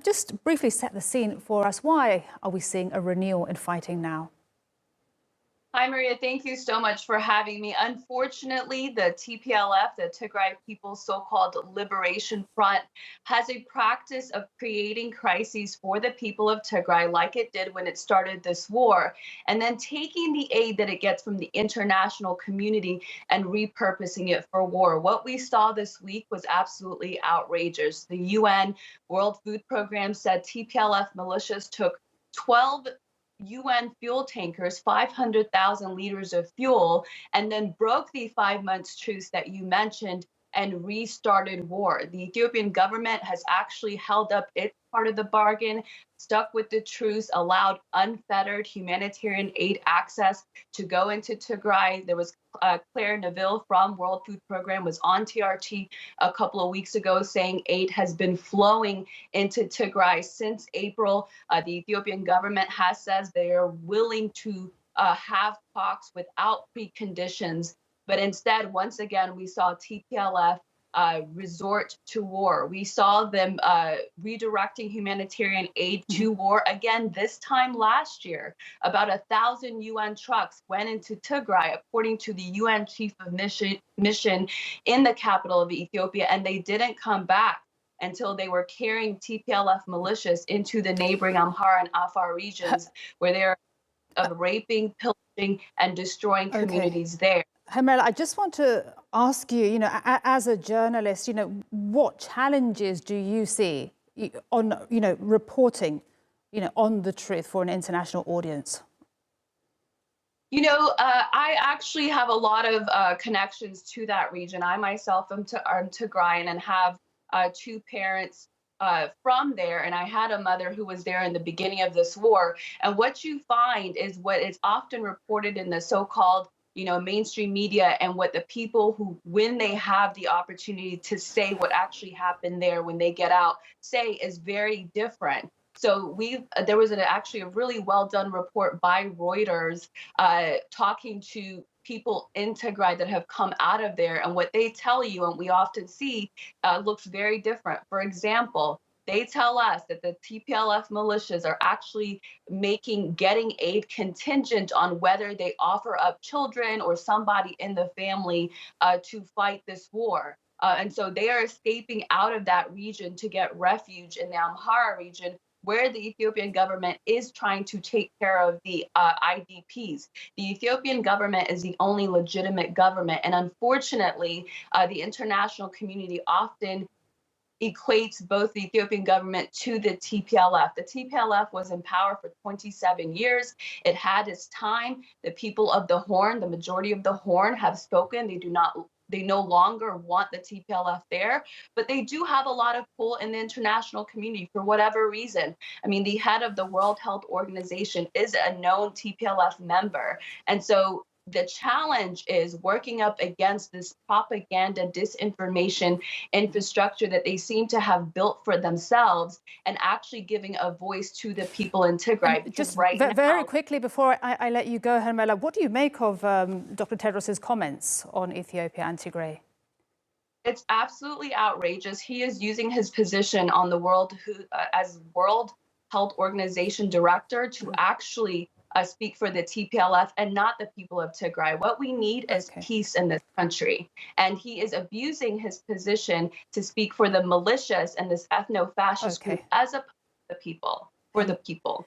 Just briefly set the scene for us. Why are we seeing a renewal in fighting now? Hi, Maria. Thank you so much for having me. Unfortunately, the TPLF, the Tigray People's so-called Liberation Front, has a practice of creating crises for the people of Tigray, like it did when it started this war, and then taking the aid that it gets from the international community and repurposing it for war. What we saw this week was absolutely outrageous. The UN World Food Program said TPLF militias took 12 UN fuel tankers, 500,000 liters of fuel, and then broke the 5 months truce that you mentioned and restarted war. The Ethiopian government has actually held up its part of the bargain, stuck with the truce, allowed unfettered humanitarian aid access to go into Tigray. There was Claire Neville from World Food Program was on TRT a couple of weeks ago saying aid has been flowing into Tigray since April. The Ethiopian government has says they are willing to have talks without preconditions. But instead, once again, we saw TPLF resort to war. We saw them redirecting humanitarian aid to war again this time last year. About 1,000 UN trucks went into Tigray, according to the UN chief of mission in the capital of Ethiopia, and they didn't come back until they were carrying TPLF militias into the neighboring Amhara and Afar regions, where they're raping, pillaging, and destroying communities there. Hermela, I just want to ask you, as a journalist, what challenges do you see on, reporting, on the truth for an international audience? I actually have a lot of connections to that region. I myself am Tigrayan and have two parents from there, and I had a mother who was there in the beginning of this war. And what you find is what is often reported in the so-called mainstream media, and what the people who, when they have the opportunity to say what actually happened there when they get out, say is very different. So there was actually a really well done report by Reuters talking to people in Tigray that have come out of there, and what they tell you, and we often see, looks very different. For example, they tell us that the TPLF militias are actually getting aid contingent on whether they offer up children or somebody in the family to fight this war. And so they are escaping out of that region to get refuge in the Amhara region, where the Ethiopian government is trying to take care of the IDPs. The Ethiopian government is the only legitimate government. And unfortunately, the international community often equates both the Ethiopian government to the TPLF. The TPLF was in power for 27 years. It had its time. The people of the Horn, the majority of the Horn, have spoken. They no longer want the TPLF there, but they do have a lot of pull in the international community for whatever reason. I mean, the head of the World Health Organization is a known TPLF member. And so the challenge is working up against this propaganda, disinformation infrastructure that they seem to have built for themselves, and actually giving a voice to the people in Tigray. Because very quickly, before I let you go, Hermela, what do you make of Dr. Tedros's comments on Ethiopia and Tigray? It's absolutely outrageous. He is using his position on the as World Health Organization director to actually speak for the TPLF and not the people of Tigray. What we need is peace in this country. And he is abusing his position to speak for the militias and this ethno-fascist group as opposed to the people, for the people.